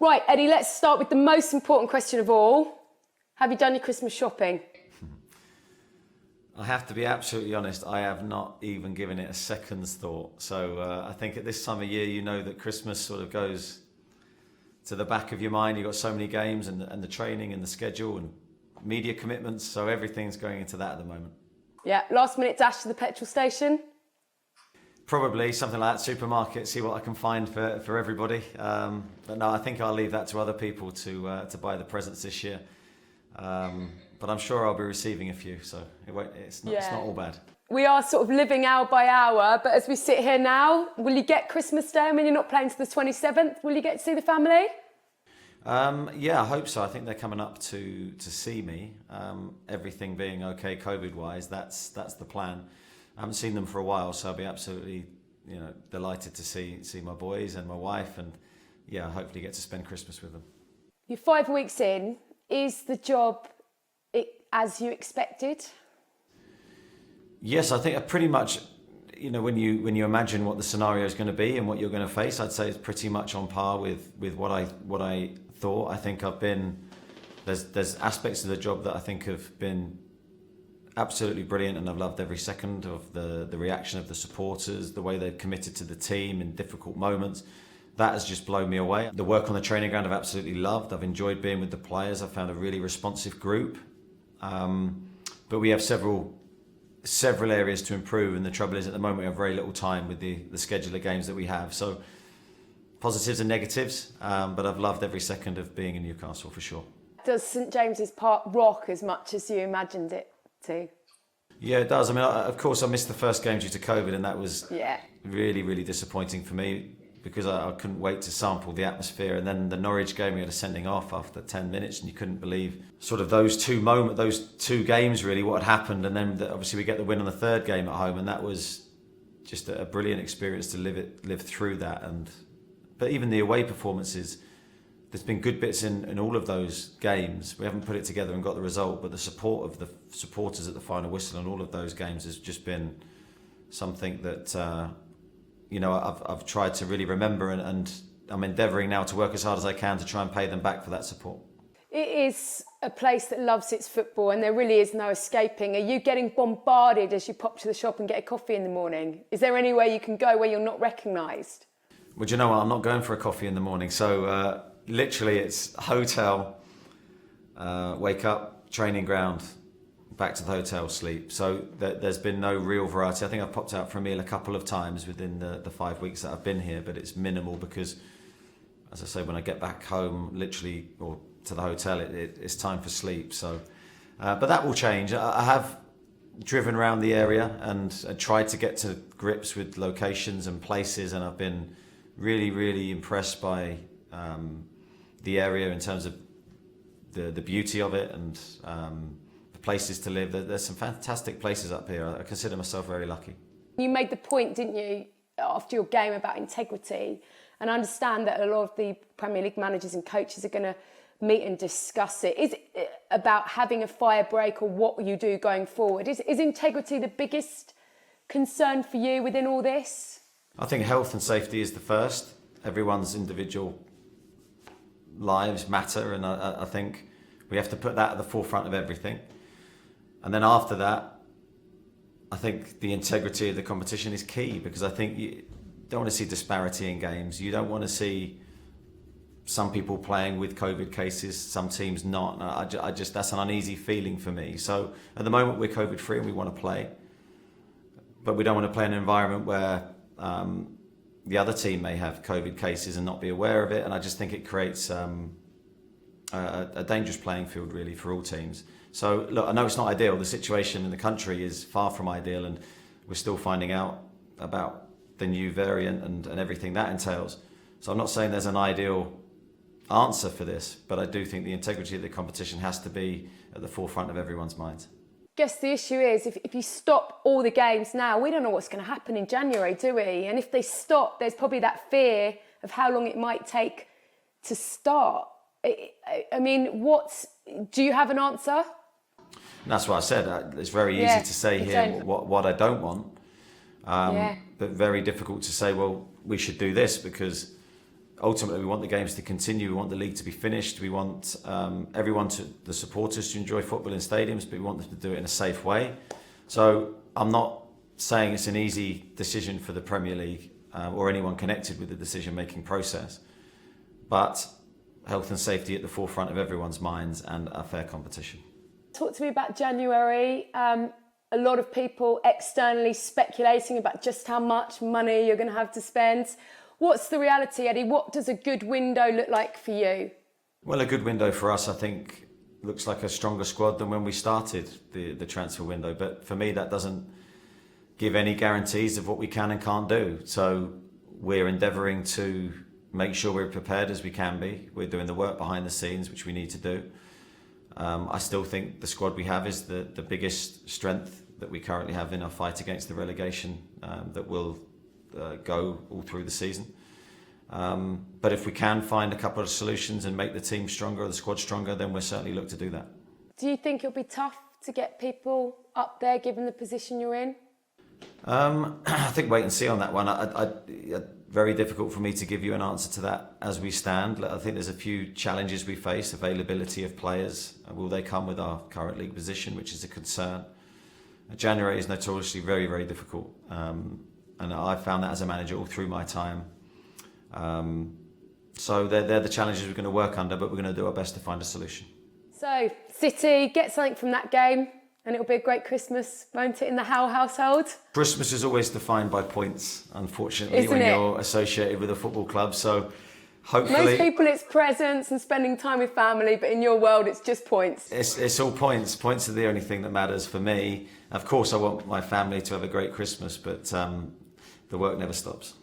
Right, Eddie, let's start with the most important question of all. Have you done your Christmas shopping? I have to be absolutely honest, I have not even given it a second's thought. So I think at this time of year, you know that Christmas sort of goes to the back of your mind. You've got so many games and the training and the schedule and media commitments. So everything's going into that at the moment. Yeah, last minute dash to the petrol station? Probably something like that, supermarket, see what I can find for everybody. But no, I think I'll leave that to other people to buy the presents this year. But I'm sure I'll be receiving a few, so it's not all bad. We are sort of living hour by hour, but as we sit here now, will you get Christmas Day? I mean, you're not playing to the 27th. Will you get to see the family? Yeah, I hope so. I think they're coming up to see me. Everything being okay COVID-wise, that's the plan. I haven't seen them for a while, so I'll be absolutely, delighted to see my boys and my wife, and yeah, hopefully get to spend Christmas with them. You're 5 weeks in. Is the job as you expected? Yes, I think I pretty much, when you imagine what the scenario is going to be and what you're going to face, I'd say it's pretty much on par with what I thought. I think there's aspects of the job that I think have been absolutely brilliant, and I've loved every second of the reaction of the supporters, the way they've committed to the team in difficult moments. That has just blown me away. The work on the training ground I've absolutely loved. I've enjoyed being with the players. I've found a really responsive group. But we have several areas to improve, and the trouble is at the moment we have very little time with the schedule of games that we have. So positives and negatives, but I've loved every second of being in Newcastle for sure. Does St James's Park rock as much as you imagined it to? Yeah, it does. I mean, of course I missed the first game due to COVID, and that was really, really disappointing for me, because I couldn't wait to sample the atmosphere. And then the Norwich game, we had a sending off after 10 minutes, and you couldn't believe sort of those two games really, what had happened. And then obviously we get the win on the third game at home, and that was just a brilliant experience to live through that. But even the away performances, there's been good bits in all of those games. We haven't put it together and got the result, but the support of the supporters at the final whistle and all of those games has just been something that I've tried to really remember, and I'm endeavouring now to work as hard as I can to try and pay them back for that support. It is a place that loves its football, and there really is no escaping. Are you getting bombarded as you pop to the shop and get a coffee in the morning? Is there anywhere you can go where you're not recognised? Well, do you know what? I'm not going for a coffee in the morning. So literally it's hotel, wake up, training ground, back to the hotel, sleep. So there's been no real variety. I think I've popped out for a meal a couple of times within the 5 weeks that I've been here, but it's minimal because, as I say, when I get back home, literally, or to the hotel, it's time for sleep. So, but that will change. I have driven around the area and tried to get to grips with locations and places, and I've been really, really impressed by the area in terms of the beauty of it and places to live. There's some fantastic places up here. I consider myself very lucky. You made the point, didn't you, after your game about integrity, and I understand that a lot of the Premier League managers and coaches are going to meet and discuss it. Is it about having a fire break, or what you do going forward? Is integrity the biggest concern for you within all this? I think health and safety is the first. Everyone's individual lives matter, and I think we have to put that at the forefront of everything. And then after that, I think the integrity of the competition is key, because I think you don't want to see disparity in games. You don't want to see some people playing with COVID cases, some teams not. I just that's an uneasy feeling for me. So at the moment we're COVID free and we want to play, but we don't want to play in an environment where the other team may have COVID cases and not be aware of it. And I just think it creates a dangerous playing field really for all teams. So look, I know it's not ideal. The situation in the country is far from ideal, and we're still finding out about the new variant and everything that entails. So I'm not saying there's an ideal answer for this, but I do think the integrity of the competition has to be at the forefront of everyone's minds. I guess the issue is if you stop all the games now, we don't know what's going to happen in January, do we? And if they stop, there's probably that fear of how long it might take to start. I mean, do you have an answer? And that's what I said. It's very easy to say here what I don't want, but very difficult to say, well, we should do this, because ultimately we want the games to continue. We want the league to be finished. We want the supporters to enjoy football in stadiums, but we want them to do it in a safe way. So I'm not saying it's an easy decision for the Premier League or anyone connected with the decision-making process, but health and safety at the forefront of everyone's minds and a fair competition. Talk to me about January. A lot of people externally speculating about just how much money you're going to have to spend. What's the reality, Eddie? What does a good window look like for you? Well, a good window for us, I think, looks like a stronger squad than when we started the transfer window. But for me, that doesn't give any guarantees of what we can and can't do. So we're endeavouring to make sure we're prepared as we can be. We're doing the work behind the scenes, which we need to do. I still think the squad we have is the biggest strength that we currently have in our fight against the relegation that will go all through the season. But if we can find a couple of solutions and make the team stronger, the squad stronger, then we'll certainly look to do that. Do you think it'll be tough to get people up there given the position you're in? I think wait and see on that one. Very difficult for me to give you an answer to that as we stand. I think there's a few challenges we face. Availability of players. Will they come with our current league position, which is a concern. January is notoriously very, very difficult. And I found that as a manager all through my time. So they're the challenges we're going to work under, but we're going to do our best to find a solution. So City, get something from that game. And it'll be a great Christmas, won't it, in the Howe household? Christmas is always defined by points, unfortunately, when you're associated with a football club. So hopefully... Most people it's presents and spending time with family, but in your world it's just points. It's all points. Points are the only thing that matters for me. Of course, I want my family to have a great Christmas, but the work never stops.